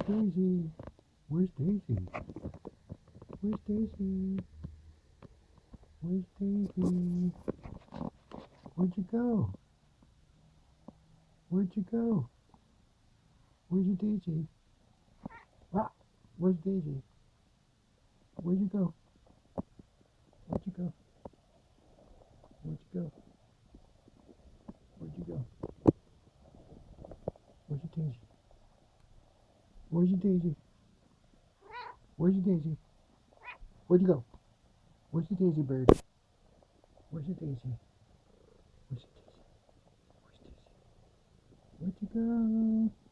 Daisy? Where's Daisy? Where's Daisy? Where's Daisy? Where'd you go? Where'd you go? Where's your Daisy? Ah, where's Daisy? Where'd you go? Where'd you go? Where'd you go? Where'd you go? Where's your Daisy? Where's your Daisy? Where's your Daisy? Where'd you go? Where's the Daisy bird? Where's your Daisy? Where's your Daisy? Where's Daisy? Where'd you go?